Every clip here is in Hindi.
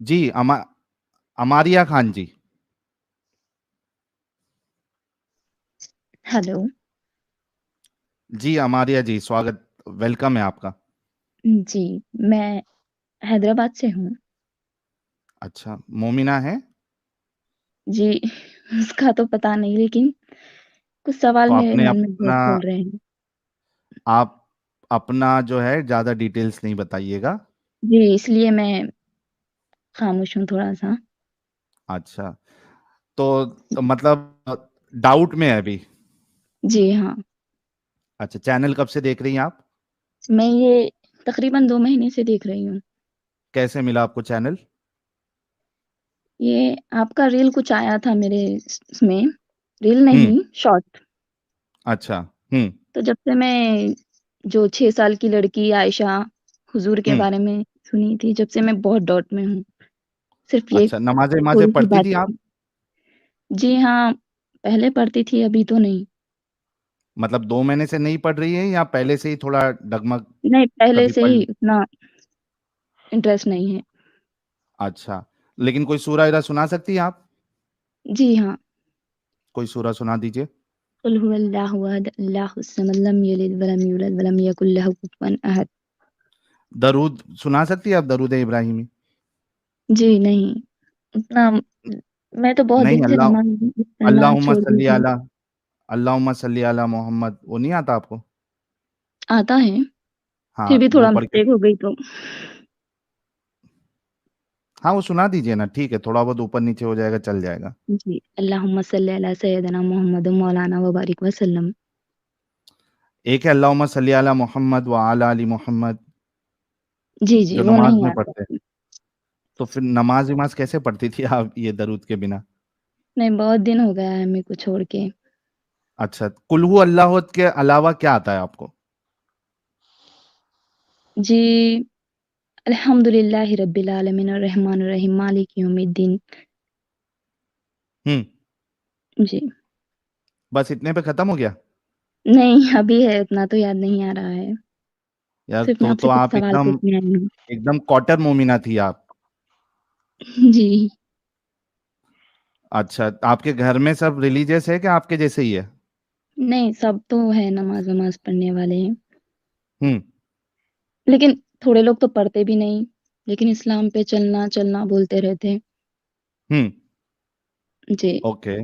जी, अमारिया खान जी। हेलो। जी, अमारिया जी, स्वागत वेलकम है आपका। जी, मैं हैदराबाद से हूँ। अच्छा, मोमिना हैं? जी, उसका तो पता नहीं लेकिन कुछ सवाल तो मेरे आपने मन में बहुत अपना चल रहे हैं। आप अपना जो है ज़्यादा डिटेल्स नहीं बताइएगा। जी, इसलिए मैं खामोश हूँ थोड़ा-सा। अच्छा, तो मतलब डाउट में है अभी। जी हाँ, अच्छा, चैनल कब से देख रही हैं आप? मैं ये तकरीबन 2 महीने से देख रही हूँ। कैसे मिला आपको चैनल? ये आपका रील कुछ आया था मेरे इसमें, रील हुँ, नहीं शॉर्ट। अच्छा, हुँ, तो जब से मैं जो 6 साल की लड़की आयशा हुज़ूर के हुँ। बारे में सुनी थी, जब से मैं बहुत डाउट में हूँ। सिर्फ़ ये अच्छा, नमाज़ें-वमाज़ें थोड़ी-सी पढ़ती थी बातें आप? थी। जी हाँ, पहले पढ़ती थी, अभी तो नहीं। मतलब 2 महीने से नहीं पढ़ रही हैं या पहले से ही थोड़ा डगमग नहीं, पहले कभी से पढ़ ही ली? उतना इंटरेस्ट नहीं है। अच्छा, लेकिन कोई सूरा-वूरा सुना सकती हैं आप? जी हाँ। कोई सूरा सुना दीजिए। कुल हुवल्लाहु अहद, अल्लाहुस समद, लम यलिद वलम यूलद वलम यकुल लहू कुफुवन अहद। दरूद सुना सकती हैं आप दरूद-ए-इब्राहिमी? जी, नहीं, उतना मैं तो बहुत नहीं, दिन से नमाज़ पढ़ना अल्लाहुम्मा छोड़ दी सल्ली थी। अला अल्लाहुम्मा सल्ली अला मोहम्मद वो नहीं आता आपको? आता है, फिर हाँ, भी तो वो थोड़ा पढ़ के मिस्टेक हो गई तो हाँ, वो सुना दीजिए ना, ठीक है, थोड़ा बहुत ऊपर-नीचे हो जाएगा, चल जाएगा। जी, अल्लाहुम्मा सल्ली अला सय्यदना मुहम्मद मौलाना व बारिक वसल्लम। एक है अल्लाहुम्मा सल्ली अला मोहम्मद व अला आलि मोहम्मद जी, जी, जो वो नमाज़ नहीं में आता। पढ़ते हैं। तो फिर नमाज़-वमाज़ कैसे पढ़ती थी आप ये दरूद के बिना? नहीं, बहुत दिन हो गया है मेरे को छोड़ के। अच्छा, कुल हू अल्लाह के अलावा क्या आता है आपको? जी, अल्हम्दुलिल्लाहि रब्बिल आलमीन अर्रहमानिर रहीम मालिक यौमिद्दीन। हुँ, जी। बस इतने पे खत्म हो गया? नहीं, अभी है उतना तो याद नहीं आ रहा है। यार सिर्फ़ मैं तो आपसे कुछ आप सवाल एकदम पूछने आई हूँ। एकदम कॉटर मोमिना थी आप। जी। अच्छा, आपके घर में सब रिलीजियस है क्या आपके जैसे ही है? नहीं, सब तो है नमाज़-वमाज़ पढ़ने वाले हैं। हुँ, लेकिन थोड़े लोग तो पढ़ते भी नहीं, लेकिन इस्लाम पे चलना-चलना बोलते रहते हैं। हुँ, जी। ओके,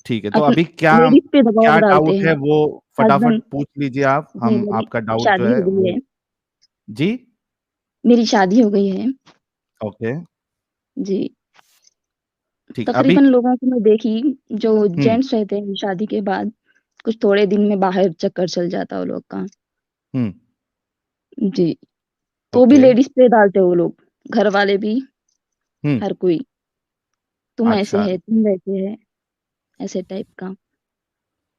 ठीक है। तो अपन अभी क्या लेडीज़ पे क्या दबाव डालते डाउट हैं। है वो फटाफट हस्बैंड पूछ लीजिए आप, जी, हम मेरी आपका डाउट जो शादी है हो गई वो है। जी? मेरी शादी हो गई है। ओके, जी। ठीक। अभी तकरीबन लोगों को मैं देखी जो हुँ, जेंट्स रहते हैं शादी के बाद, कुछ थोड़े दिन में बाहर चक्कर चल जाता है वो लोग का। हुँ, जी। तो भी ओके, लेडीज़ पे डालते हैं वो लोग, घर वाले भी, हुँ, हर कोई। तुम ऐसे अच्छा। है, तुम वैसे है, ऐसे टाइप का।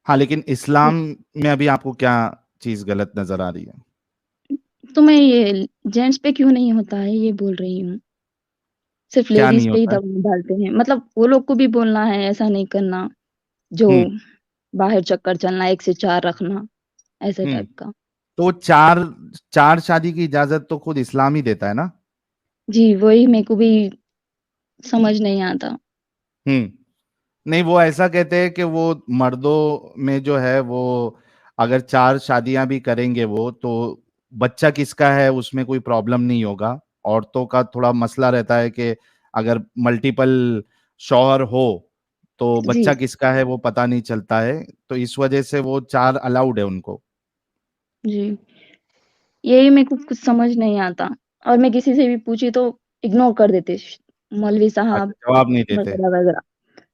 हाँ, लेकिन तो इस्लाम में अभी आपको क्या चीज़ गलत नज़र आ रही है? तो मैं ये जेंट्स पे क्यों नहीं होता है ये बोल रही हूँ। सिर्फ़ क्या लेडीज़ नहीं पे ही होता है? दबाव डालते हैं। मतलब वो लोग को भी बोलना है ऐसा नहीं करना, जो हुँ, बाहर चक्कर चलना, 1 से 4 रखना, ऐसे हुँ, टाइप का। तो 4 शादी की इजाज़त तो खुद इस्लाम ही देता है ना? जी, वही मेरे को भी समझ नहीं आता। हुँ। नहीं, वो ऐसा कहते हैं कि वो मर्दों में जो है वो अगर 4 शादियाँ भी करेंगे वो तो बच्चा किसका है उसमें कोई प्रॉब्लम नहीं होगा। औरतों का थोड़ा मसला रहता है कि अगर मल्टीपल शौहर हो, तो बच्चा जी, किसका है वो पता नहीं चलता है। तो इस वजह से वो 4 अलाउड है उनको। जी। यही मेरे को कुछ समझ नहीं आता और मैं किसी से भी पूछी तो इग्नोर कर देते मौलवी अच्छा, साहब जवाब नहीं देते। वगैरह-वगैरह।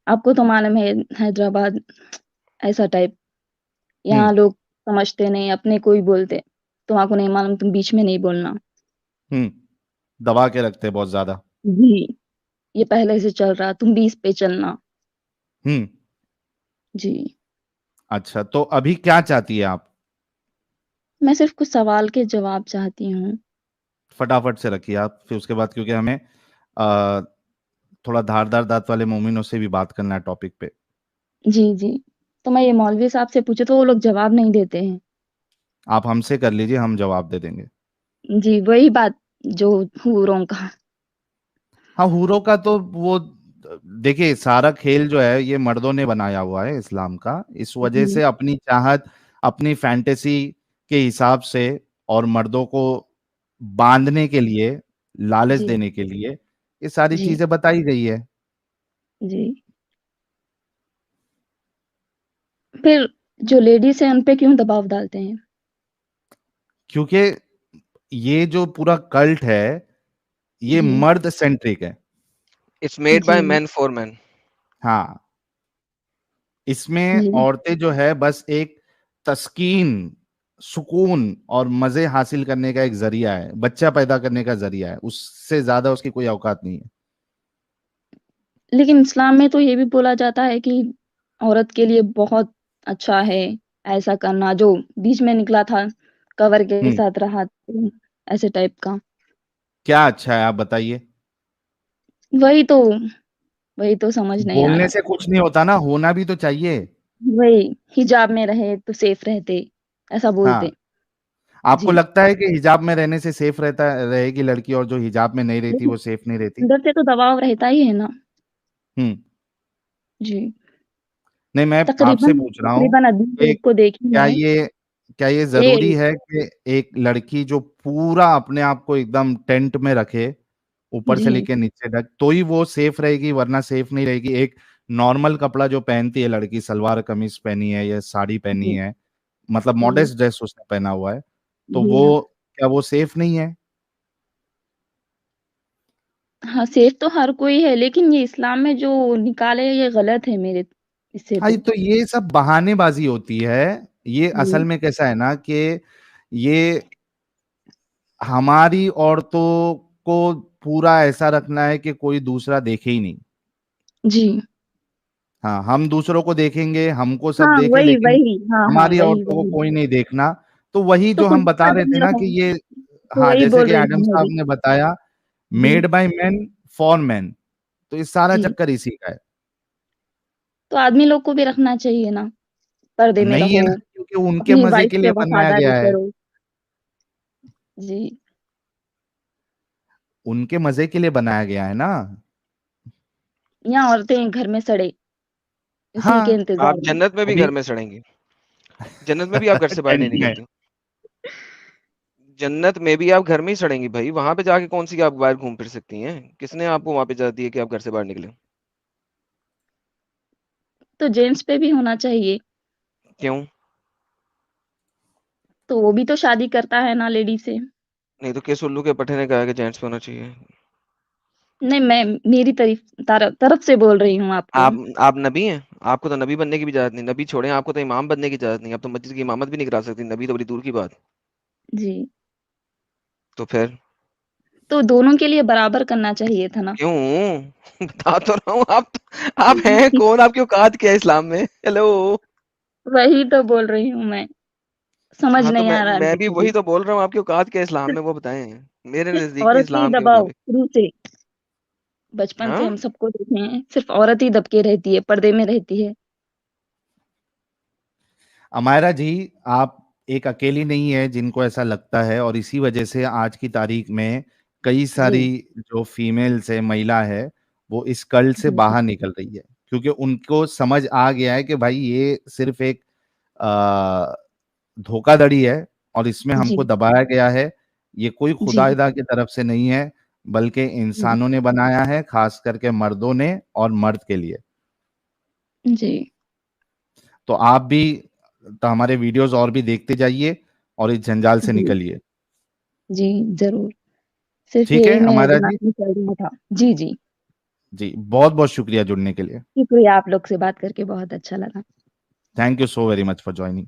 आपको तो मालूम है हैदराबाद ऐसा टाइप, हुँ, यहाँ लोग समझते नहीं, अपने को ही बोलते। तुम्हाको नहीं मालूम, तुम बीच में नहीं बोलना। हुँ, दबा के रखते हैं बहुत ज़्यादा। जी, ये पहले से चल रहा, तुम भी इस पे चलना। हुँ, जी, अच्छा तो अभी क्या चाहती हैं आप? मैं सिर्फ़ कुछ सवाल के जवाब चाहती हूँ। फटाफट से रखिए आप, फिर उसके बाद क्योंकि हमें अ, थोड़ा धारदार दाँत वाले मोमिनों से भी बात करना है टॉपिक पे। जी, जी। तो मैं ये मौलवी साहब से पूछी तो वो लोग जवाब नहीं देते हैं। आप हमसे कर लीजिए, हम जवाब दे देंगे। जी, वही बात जो हूरों का। हाँ, हूरों का तो वो देखिए, सारा खेल जो है ये मर्दों ने बनाया हुआ है इस्लाम का, इस वजह जी, से अपनी चाहत, अपनी फैंटेसी के हिसाब से, और मर्दों को बांधने के लिए, लालच जी, देने के लिए ये सारी जी, चीजें बताई गई है। जी। फिर जो लेडीज़ हैं उन पे क्यों दबाव डालते हैं? क्योंकि ये जो पूरा कल्ट है, ये जी, मर्द सेंट्रिक है। इट्स मेड बाय जी, मेन फॉर मेन। हाँ, इसमें जी। औरतें जो है बस एक तस्कीन, सुकून और मजे हासिल करने का एक जरिया है, बच्चा पैदा करने का जरिया है, उससे ज्यादा उसकी कोई औकात नहीं है। लेकिन इस्लाम में तो ये भी बोला जाता है कि औरत के लिए बहुत अच्छा है ऐसा करना, जो बीच में निकला था, कवर के हम्म। साथ रहा, ऐसे टाइप का। क्या अच्छा है, आप बताइए। वही तो वही तो समझ नहीं आ बोलने रहा। से कुछ नहीं होता ना, होना भी तो चाहिए। वही, हिजाब में रहे तो सेफ रहते, ऐसा बोलते। हाँ, आपको जी, लगता है कि हिजाब में रहने से सेफ रहता रहेगी लड़की, और जो हिजाब में नहीं रहती लेकिन वो सेफ नहीं रहती? अंदर से तो दबाव रहता ही है ना। हम्म। जी, नहीं, मैं आपसे तकरीबन पूछ रहा हूँ तकरीबन अदमी कि लोग को देखी क्या मैं। ये क्या ये जरूरी ए है कि एक लड़की जो पूरा अपने आप को एकदम टेंट में रखे, ऊपर से जी, लेके नीचे तक, तो ही वो सेफ रहेगी, वरना सेफ नहीं रहेगी? एक नॉर्मल कपड़ा जो पहनती है लड़की, सलवार कमीज पहनी है या साड़ी पहनी जी, है, मतलब जी, मॉडेस्ट ड्रेस उसने पहना हुआ है, तो जी हाँ। वो क्या वो सेफ नहीं है? हाँ, सेफ तो हर कोई है, लेकिन ये इस्लाम में जो निकाले है ये गलत है मेरे इससे हाँ, तो। तो ये सब बहानेबाजी होती है। ये असल जी, में कैसा है ना कि ये हमारी औरतों को पूरा ऐसा रखना है कि कोई दूसरा देखे ही नहीं। जी। हाँ, हम दूसरों को देखेंगे, हमको सब हाँ, देखे, वही, लेकिन वही। हाँ, हाँ, हमारी वही, औरतों को वही। कोई नहीं देखना। तो वही तो जो हम खुद बता रहे थे कदम ना कि रहो, ये, तो हाँ, वही जैसे बोल कि रही एडम हूँ मैं साहब भी। ने बताया, जी, made by men for men, तो इस सारा जी। चक्कर इसी का है। तो आदमी लोग को भी रखना चाहिए ना, पर्दे में नहीं है रहो, ना, क्योंकि उनके अपनी मजे वाइफ के पे लिए बनाया वफादारी गया है। करो। जी, उनके मजे के लिए बनाया गया है ना। यहाँ औरतें घर में सड़े, इसी के हाँ, इंतज़ार आप में। जन्नत में भी अभी घर में सड़ेंगी। जन्नत में भी आप घर से बाहर नहीं टेंट में। निकलती। जन्नत में भी आप घर में ही सड़ेंगी भाई, वहां पे जाके कौन सी आप बाहर घूम फिर सकती हैं? किसने आपको वहां पे इजाजत दी है कि आप घर से बाहर निकले? तो जेंट्स पे भी होना चाहिए, क्यों? तो वो भी तो शादी करता है ना लेडी से। नहीं तो किस उल्लू के पट्टे ने कहा कि जेंट्स पे होना चाहिए? नहीं, मैं मेरी तरफ से बोल रही हूँ आपको। आप नबी हैं? आपको तो नबी बनने की भी इजाजत नहीं। नबी छोड़े, आपको तो इमाम बनने की इजाजत नहीं। आप तो मस्जिद की इमामत भी नहीं करा सकती, नबी तो बड़ी दूर की बात। जी, तो फिर तो दोनों के लिए बराबर करना चाहिए था ना। क्यों? बता तो रहा हूँ। आप हैं कौन? आपकी औकात क्या है इस्लाम में? हेलो। वही तो बोल रही हूँ मैं, समझ हाँ, तो नहीं मैं आ रहा मैं भी बिल्कुल वही भी। तो बोल रहा हूँ, आपकी औकात क्या है इस्लाम सिर्फ में, वो बताएं। मेरे सिर्फ नजदीकी औरत ही इस्लाम के दबाव मुताबिक। शुरू से, बचपन से हम हाँ, सबको देखे हैं, सिर्फ औरत ही दबके रहती है, पर्दे में रहती है। अमायरा जी, आप एक अकेली नहीं है जिनको ऐसा लगता है, और इसी वजह से आज की तारीख में कई जी, सारी जो फीमेल्स है, महिला है, वो इस कल्ट से जी, बाहर निकल रही है, क्योंकि उनको समझ आ गया है कि भाई ये सिर्फ एक अ, धोखाधड़ी है, और इसमें हमको जी, दबाया गया है। ये कोई जी, खुदाइदा की तरफ से नहीं है, बल्कि जी, इंसानों ने बनाया है, खास करके मर्दों ने, और मर्द के लिए। जी, तो आप भी तो हमारे वीडियोस और भी देखते जाइए, और इस जंजाल से जी, निकलिए। जी, ज़रूर। सिर्फ ठीक है यही मेरे हमारा दिमाग जी। में चल रहा था। जी, जी। जी, बहुत बहुत शुक्रिया जुड़ने के लिए। शुक्रिया, आप लोग से बात करके बहुत अच्छा लगा। Thank you so very much for joining.